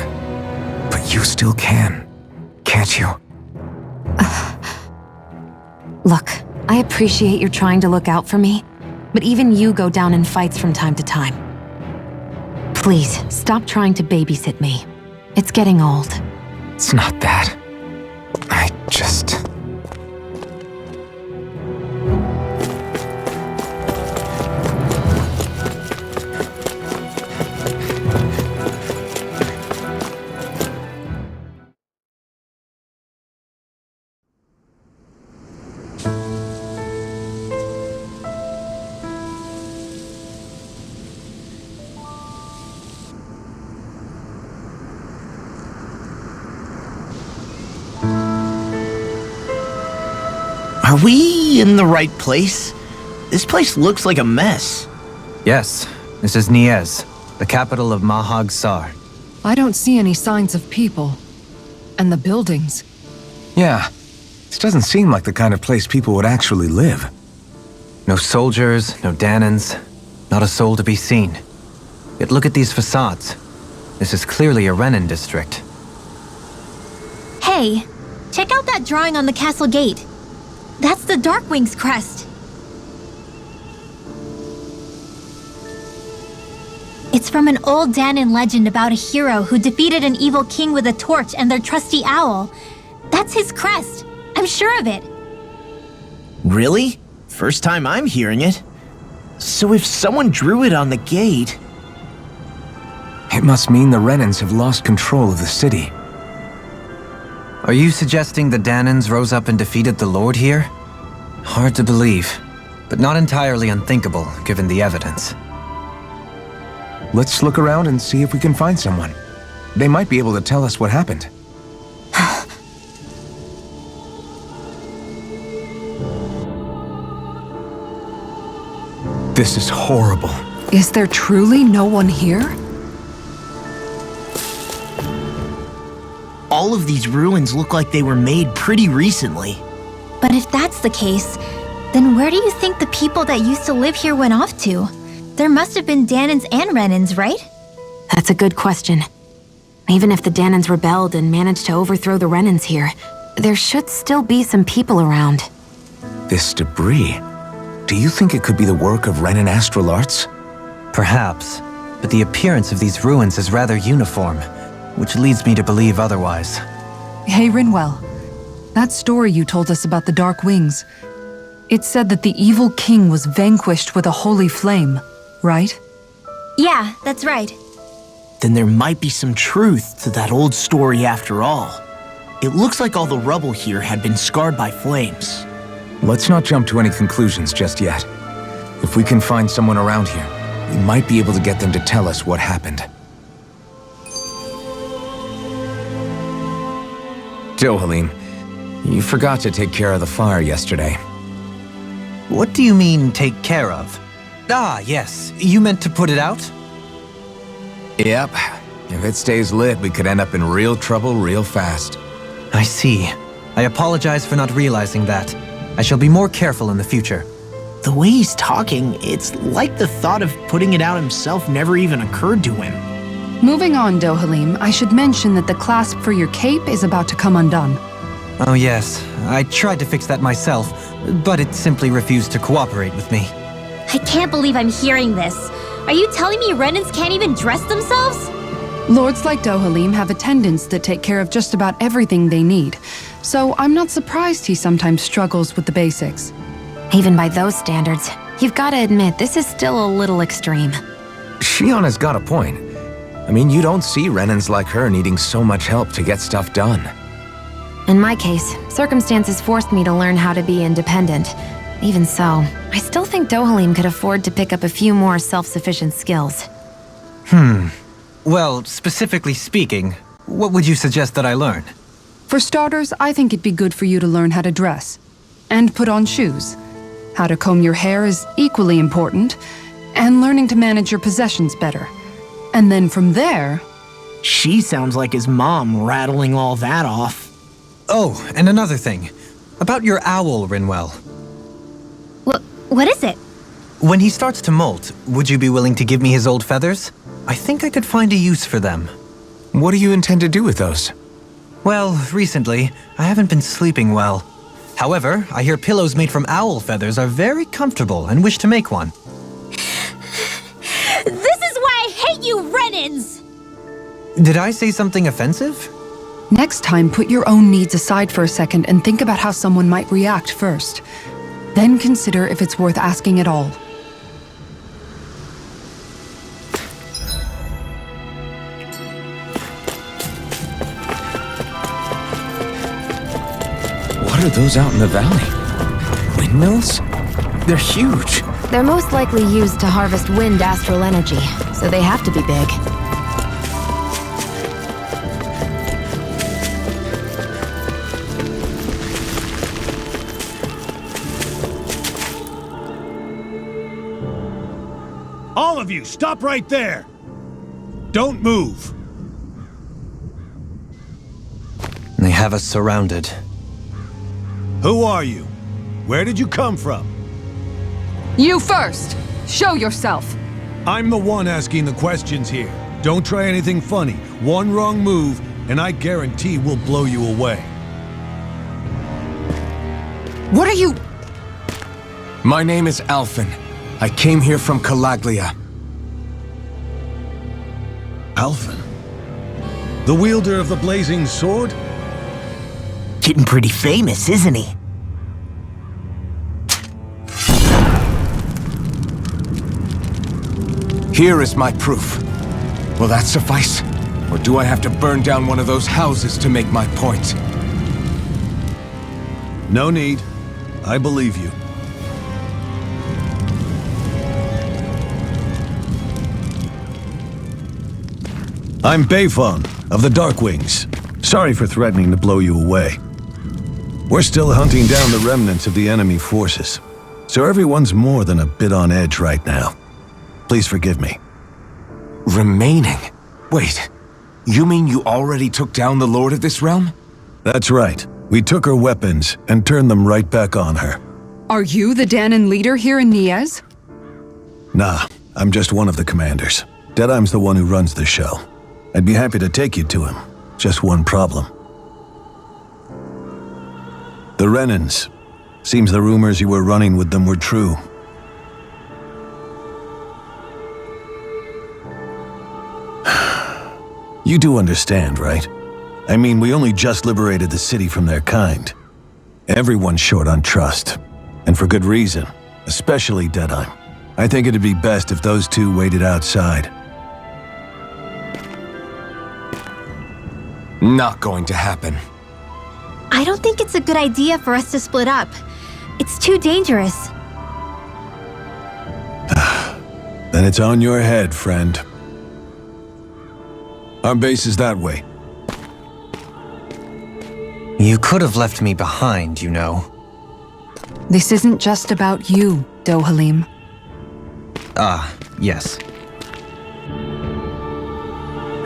but you still can, can't you? Look, I appreciate you're trying to look out for me, but even you go down in fights from time to time. Please, stop trying to babysit me. It's getting old. It's not that. I just... Are we in the right place? This place looks like a mess. Yes, this is Niez, the capital of Mahag Sar. I don't see any signs of people. And the buildings. Yeah, this doesn't seem like the kind of place people would actually live. No soldiers, no Danans, not a soul to be seen. Yet look at these facades. This is clearly a Renin district. Hey, check out that drawing on the castle gate. That's the Darkwing's crest. It's from an old Danan legend about a hero who defeated an evil king with a torch and their trusty owl. That's his crest. I'm sure of it. Really? First time I'm hearing it. So if someone drew it on the gate... It must mean the Renins have lost control of the city. Are you suggesting the Danans rose up and defeated the Lord here? Hard to believe, but not entirely unthinkable given the evidence. Let's look around and see if we can find someone. They might be able to tell us what happened. This is horrible. Is there truly no one here? All of these ruins look like they were made pretty recently. But if that's the case, then where do you think the people that used to live here went off to? There must have been Danans and Renins, right? That's a good question. Even if the Danans rebelled and managed to overthrow the Renins here, there should still be some people around. This debris. Do you think it could be the work of Renin astral arts? Perhaps, but the appearance of these ruins is rather uniform, which leads me to believe otherwise. Hey, Rinwell. That story you told us about the Dark Wings. It said that the evil king was vanquished with a holy flame, right? Yeah, that's right. Then there might be some truth to that old story after all. It looks like all the rubble here had been scarred by flames. Let's not jump to any conclusions just yet. If we can find someone around here, we might be able to get them to tell us what happened. Dohalim, you forgot to take care of the fire yesterday. What do you mean, take care of? Ah, yes. You meant to put it out? Yep. If it stays lit, we could end up in real trouble real fast. I see. I apologize for not realizing that. I shall be more careful in the future. The way he's talking, it's like the thought of putting it out himself never even occurred to him. Moving on, Dohalim, I should mention that the clasp for your cape is about to come undone. Oh yes, I tried to fix that myself, but it simply refused to cooperate with me. I can't believe I'm hearing this. Are you telling me Renins can't even dress themselves? Lords like Dohalim have attendants that take care of just about everything they need, so I'm not surprised he sometimes struggles with the basics. Even by those standards, you've got to admit this is still a little extreme. Shionna's got a point. I mean, you don't see Renins like her needing so much help to get stuff done. In my case, circumstances forced me to learn how to be independent. Even so, I still think Dohalim could afford to pick up a few more self-sufficient skills. Well, specifically speaking, what would you suggest that I learn? For starters, I think it'd be good for you to learn how to dress. And put on shoes. How to comb your hair is equally important, and learning to manage your possessions better. And then from there, She sounds like his mom rattling all that off. Oh, and another thing. About your owl, Rinwell. What is it? When he starts to molt, would you be willing to give me his old feathers? I think I could find a use for them. What do you intend to do with those? Well, recently, I haven't been sleeping well. However, I hear pillows made from owl feathers are very comfortable and wish to make one. This is why I hate you, Renans! Did I say something offensive? Next time, put your own needs aside for a second and think about how someone might react first. Then consider if it's worth asking at all. What are those out in the valley? Windmills? They're huge. They're most likely used to harvest wind astral energy, so they have to be big. All of you, stop right there! Don't move! They have us surrounded. Who are you? Where did you come from? You first! Show yourself! I'm the one asking the questions here. Don't try anything funny. One wrong move, and I guarantee we'll blow you away. What are you— My name is Alphen. I came here from Calaglia. Alphen? The wielder of the blazing sword? Getting pretty famous, isn't he? Here is my proof. Will that suffice? Or do I have to burn down one of those houses to make my point? No need. I believe you. I'm Beifong, of the Darkwings. Sorry for threatening to blow you away. We're still hunting down the remnants of the enemy forces, so everyone's more than a bit on edge right now. Please forgive me. Remaining? Wait, you mean you already took down the Lord of this realm? That's right. We took her weapons and turned them right back on her. Are you the Danon leader here in Niez? Nah, I'm just one of the commanders. Deadeye's the one who runs the show. I'd be happy to take you to him. Just one problem. The Renans. Seems the rumors you were running with them were true. You do understand, right? I mean, we only just liberated the city from their kind. Everyone's short on trust. And for good reason. Especially Deadeye. I think it'd be best if those two waited outside. Not going to happen. I don't think it's a good idea for us to split up. It's too dangerous. Then it's on your head, friend. Our base is that way. You could have left me behind, you know. This isn't just about you, Dohalim. Ah, yes.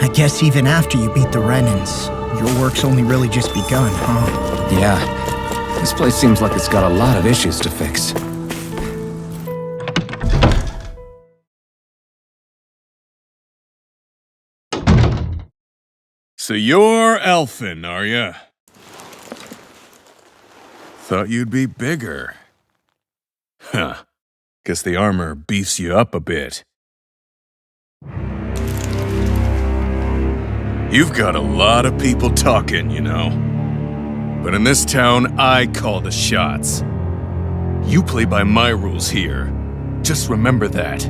I guess even after you beat the Renans, your work's only really just begun, huh? Yeah. This place seems like it's got a lot of issues to fix. So you're Alphen, are ya? Thought you'd be bigger. Huh. Guess the armor beefs you up a bit. You've got a lot of people talking, you know. But in this town, I call the shots. You play by my rules here. Just remember that.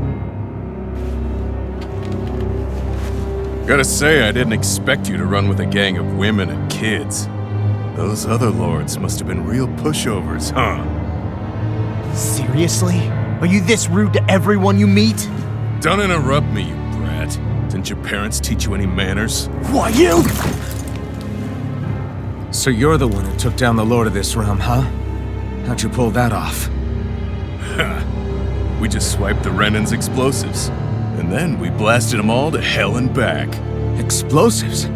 Gotta say, I didn't expect you to run with a gang of women and kids. Those other lords must have been real pushovers, huh? Seriously? Are you this rude to everyone you meet? Don't interrupt me, you brat. Didn't your parents teach you any manners? Why, you? So you're the one who took down the Lord of this realm, huh? How'd you pull that off? We just swiped the Renan's explosives. And then we blasted them all to hell and back. Explosives?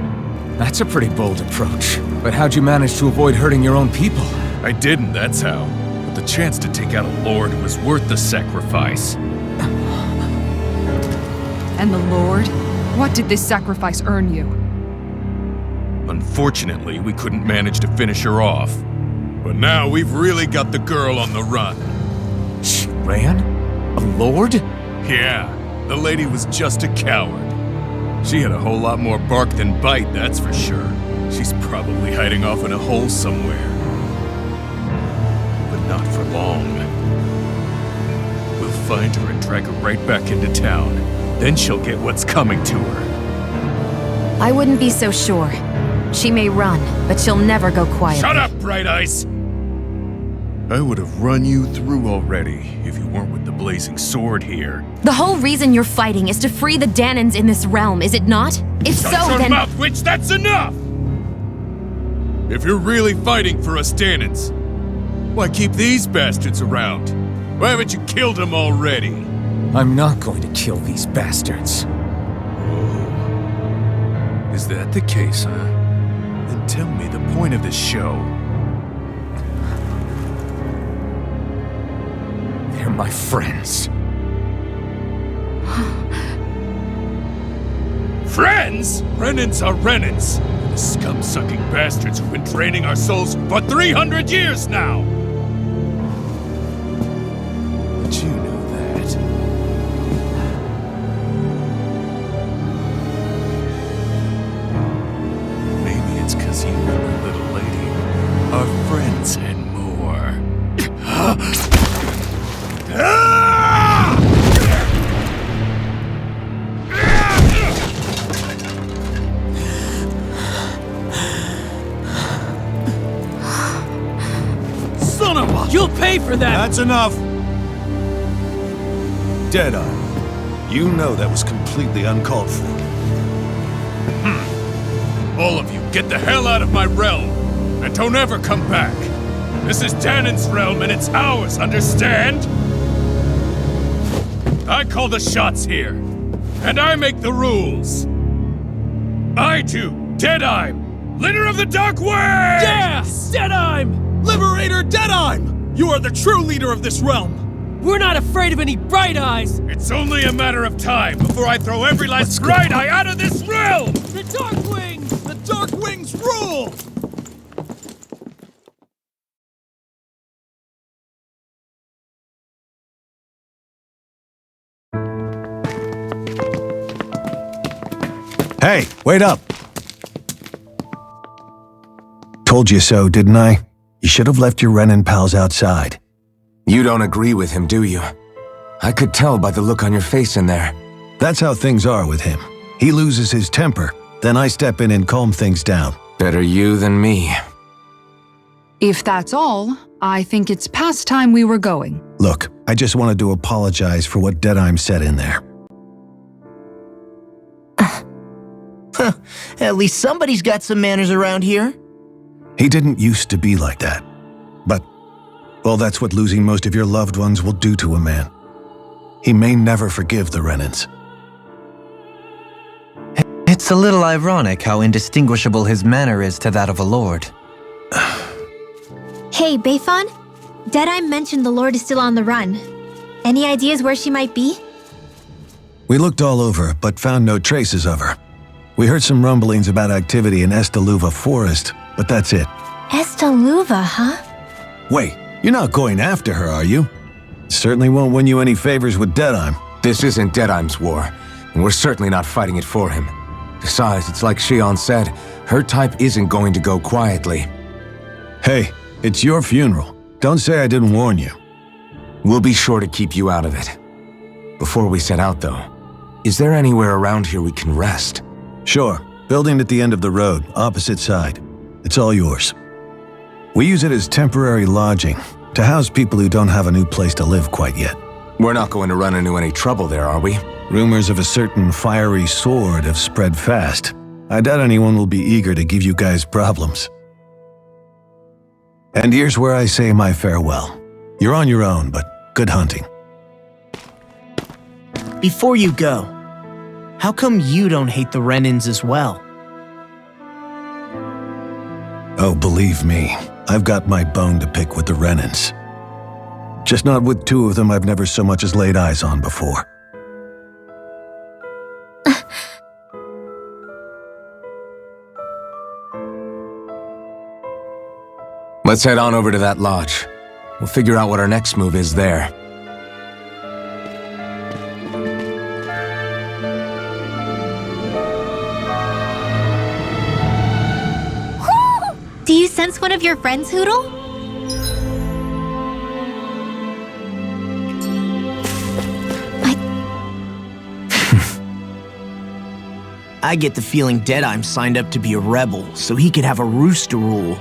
That's a pretty bold approach. But how'd you manage to avoid hurting your own people? I didn't, that's how. But the chance to take out a lord was worth the sacrifice. And the Lord? What did this sacrifice earn you? Unfortunately, we couldn't manage to finish her off. But now we've really got the girl on the run. She ran? A lord? Yeah, the lady was just a coward. She had a whole lot more bark than bite, that's for sure. She's probably hiding off in a hole somewhere. But not for long. We'll find her and drag her right back into town. Then she'll get what's coming to her. I wouldn't be so sure. She may run, but she'll never go quietly. Shut up, Bright Eyes! I would have run you through already if you weren't with the blazing sword here. The whole reason you're fighting is to free the Danans in this realm, is it not? If so, Shut your then— mouth, witch! That's enough! If you're really fighting for us Danans, why keep these bastards around? Why haven't you killed them already? I'm not going to kill these bastards. Oh. Is that the case, huh? Then tell me the point of this show. They're my friends. Friends? Renans are Renans. The scum-sucking bastards who've been draining our souls for 300 years now! But you knew that. Maybe it's 'cause you and the little lady are friends and more. Son of a... You'll pay for that! That's enough! Deadeye, you know that was completely uncalled for. All of you, get the hell out of my realm! And don't ever come back! This is Danan's realm and it's ours, understand? I call the shots here. And I make the rules. I do, Deadeye'm, leader of the Dark Wings! Yeah! Deadeye'm! Liberator Deadeye'm! You are the true leader of this realm! We're not afraid of any Bright Eyes! It's only a matter of time before I throw every last Bright Eye out of this realm! The Dark Wings! The Dark Wings rule! Hey, wait up! Told you so, didn't I? You should have left your Renin pals outside. You don't agree with him, do you? I could tell by the look on your face in there. That's how things are with him. He loses his temper, then I step in and calm things down. Better you than me. If that's all, I think it's past time we were going. Look, I just wanted to apologize for what Deadeye'm said in there. At least somebody's got some manners around here. He didn't used to be like that. But, well, that's what losing most of your loved ones will do to a man. He may never forgive the Renins. It's a little ironic how indistinguishable his manner is to that of a lord. Hey, Beifan? Deadeye mentioned the Lord is still on the run. Any ideas where she might be? We looked all over, but found no traces of her. We heard some rumblings about activity in Estaluva Forest, but that's it. Estaluva, huh? Wait, you're not going after her, are you? Certainly won't win you any favors with Deadeye'm. This isn't Deadeye'm's war, and we're certainly not fighting it for him. Besides, it's like Shion said, her type isn't going to go quietly. Hey, it's your funeral. Don't say I didn't warn you. We'll be sure to keep you out of it. Before we set out, though, is there anywhere around here we can rest? Sure. Building at the end of the road, opposite side. It's all yours. We use it as temporary lodging, to house people who don't have a new place to live quite yet. We're not going to run into any trouble there, are we? Rumors of a certain fiery sword have spread fast. I doubt anyone will be eager to give you guys problems. And here's where I say my farewell. You're on your own, but good hunting. Before you go, How come you don't hate the Renins as well? Oh, believe me, I've got my bone to pick with the Renins. Just not with two of them I've never so much as laid eyes on before. Let's head on over to that lodge. We'll figure out what our next move is there. Do you sense one of your friends, Hootle? I get the feeling Deadeye'm signed up to be a rebel so he could have a rooster rule.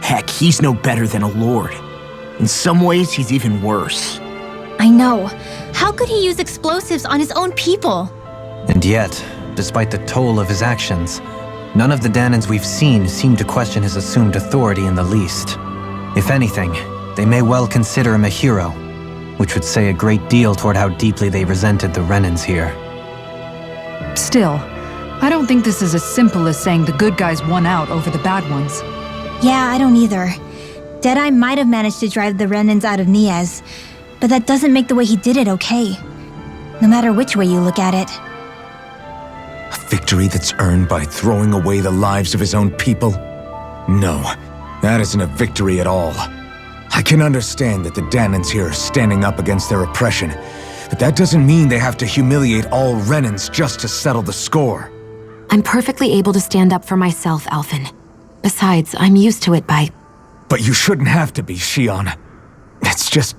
Heck, he's no better than a lord. In some ways, he's even worse. I know. How could he use explosives on his own people? And yet, despite the toll of his actions, none of the Danans we've seen seem to question his assumed authority in the least. If anything, they may well consider him a hero, which would say a great deal toward how deeply they resented the Renins here. Still, I don't think this is as simple as saying the good guys won out over the bad ones. Yeah, I don't either. Deadeye might have managed to drive the Renins out of Niaz, but that doesn't make the way he did it okay. No matter which way you look at it. A victory that's earned by throwing away the lives of his own people? No, that isn't a victory at all. I can understand that the Danans here are standing up against their oppression, but that doesn't mean they have to humiliate all Renins just to settle the score. I'm perfectly able to stand up for myself, Alphen. Besides, I'm used to it by... But you shouldn't have to be, Shion. It's just...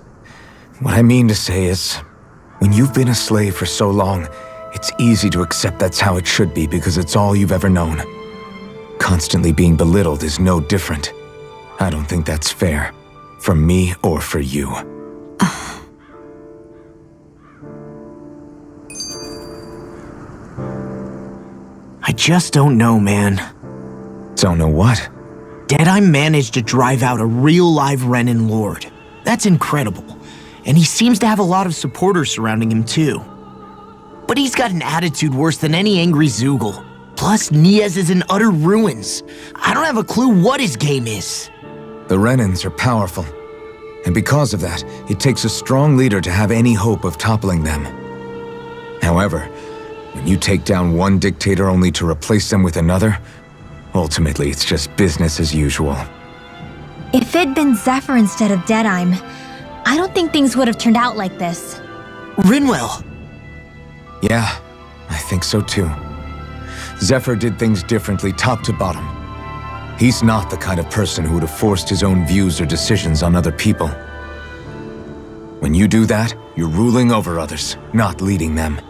What I mean to say is, when you've been a slave for so long, it's easy to accept that's how it should be because it's all you've ever known. Constantly being belittled is no different. I don't think that's fair. For me or for you. I just don't know, man. Don't know what? Deadeye managed to drive out a real live Renin lord. That's incredible. And he seems to have a lot of supporters surrounding him too. But he's got an attitude worse than any angry Zoogle. Plus, Niaz is in utter ruins. I don't have a clue what his game is. The Renins are powerful. And because of that, it takes a strong leader to have any hope of toppling them. However, when you take down one dictator only to replace them with another, ultimately it's just business as usual. If it'd been Zephyr instead of Deadeye'm, I don't think things would have turned out like this. Rinwell! Yeah, I think so too. Zephyr did things differently top to bottom. He's not the kind of person who would have forced his own views or decisions on other people. When you do that, you're ruling over others, not leading them.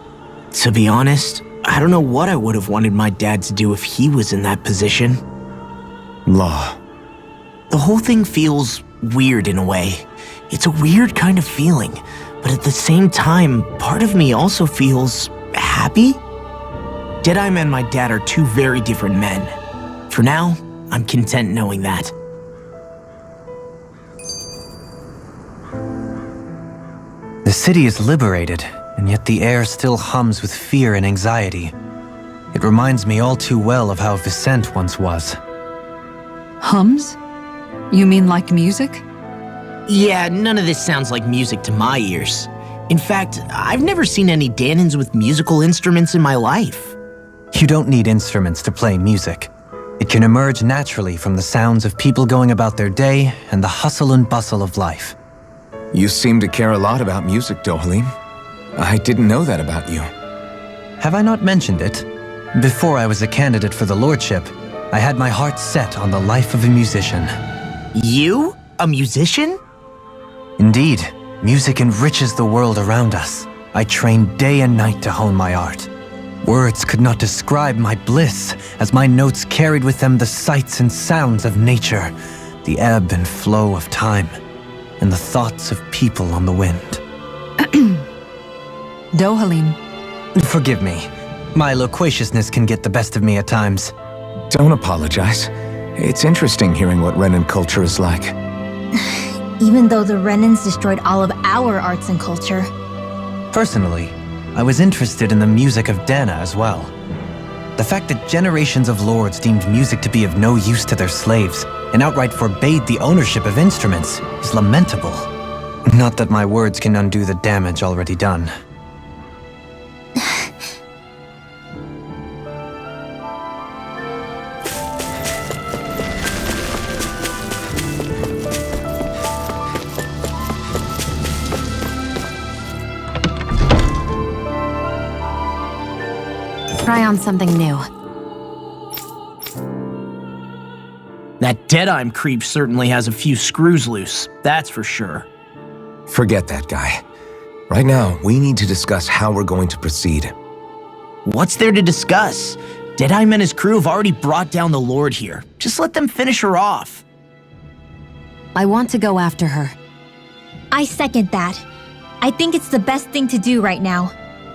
To be honest, I don't know what I would have wanted my dad to do if he was in that position. Law. The whole thing feels weird in a way. It's a weird kind of feeling, but at the same time, part of me also feels happy. Deadeye'm and my dad are two very different men. For now, I'm content knowing that. The city is liberated, and yet the air still hums with fear and anxiety. It reminds me all too well of how Vicente once was. Hums? You mean like music? Yeah, none of this sounds like music to my ears. In fact, I've never seen any Danans with musical instruments in my life. You don't need instruments to play music. It can emerge naturally from the sounds of people going about their day and the hustle and bustle of life. You seem to care a lot about music, Dohalim. I didn't know that about you. Have I not mentioned it? Before I was a candidate for the lordship, I had my heart set on the life of a musician. You? A musician? Indeed, music enriches the world around us. I trained day and night to hone my art. Words could not describe my bliss, as my notes carried with them the sights and sounds of nature, the ebb and flow of time, and the thoughts of people on the wind. Dohalim. Forgive me. My loquaciousness can get the best of me at times. Don't apologize. It's interesting hearing what Renin culture is like. Even though the Renins destroyed all of our arts and culture. Personally, I was interested in the music of Dana as well. The fact that generations of lords deemed music to be of no use to their slaves and outright forbade the ownership of instruments is lamentable. Not that my words can undo the damage already done. Try on something new. That Deadeye creep certainly has a few screws loose, that's for sure. Forget that guy. Right now, we need to discuss how we're going to proceed. What's there to discuss? Deadeye and his crew have already brought down the Lord here. Just let them finish her off. I want to go after her. I second that. I think it's the best thing to do right now.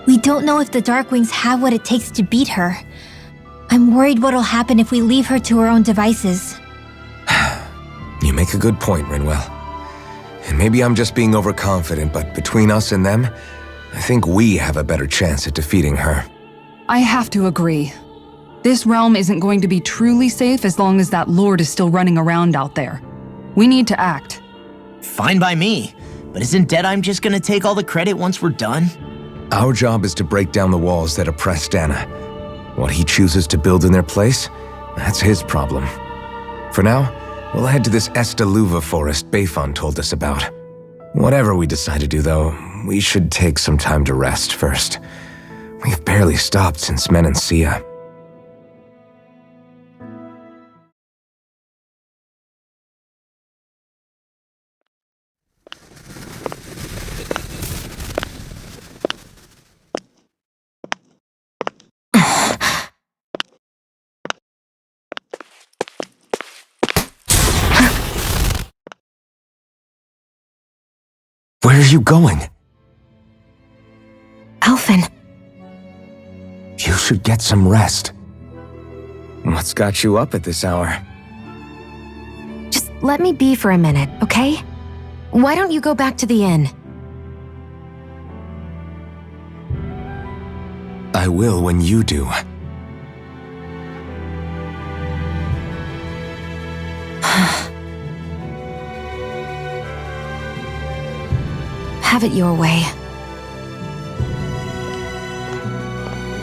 We don't know if the Darkwings have what it takes to beat her. I'm worried what'll happen if we leave her to her own devices. You make a good point, Rinwell. And maybe I'm just being overconfident, but between us and them, I think we have a better chance at defeating her. I have to agree. This realm isn't going to be truly safe as long as that Lord is still running around out there. We need to act. Fine by me. But isn't Deadeye just gonna take all the credit once we're done? Our job is to break down the walls that oppress Dana. What he chooses to build in their place, that's his problem. For now, we'll head to this Estaluva forest Bayfon told us about. Whatever we decide to do, though, we should take some time to rest first. We've barely stopped since Menancia. Where are you going? Alphen. You should get some rest. What's got you up at this hour? Just let me be for a minute, okay? Why don't you go back to the inn? I will when you do. Have it your way.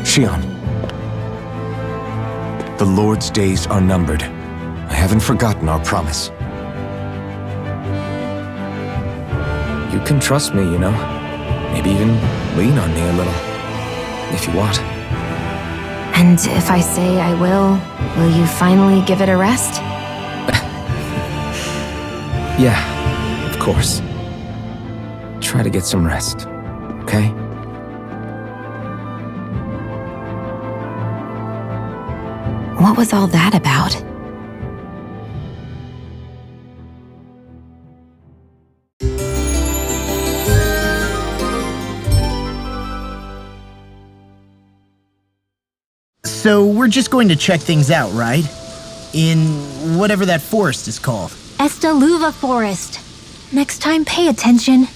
Shion. The Lord's days are numbered. I haven't forgotten our promise. You can trust me, you know. Maybe even lean on me a little. If you want. And if I say I will you finally give it a rest? Yeah, of course. Try to get some rest, okay? What was all that about? So we're just going to check things out, right? In whatever that forest is called. Estaluva Forest. Next time, pay attention.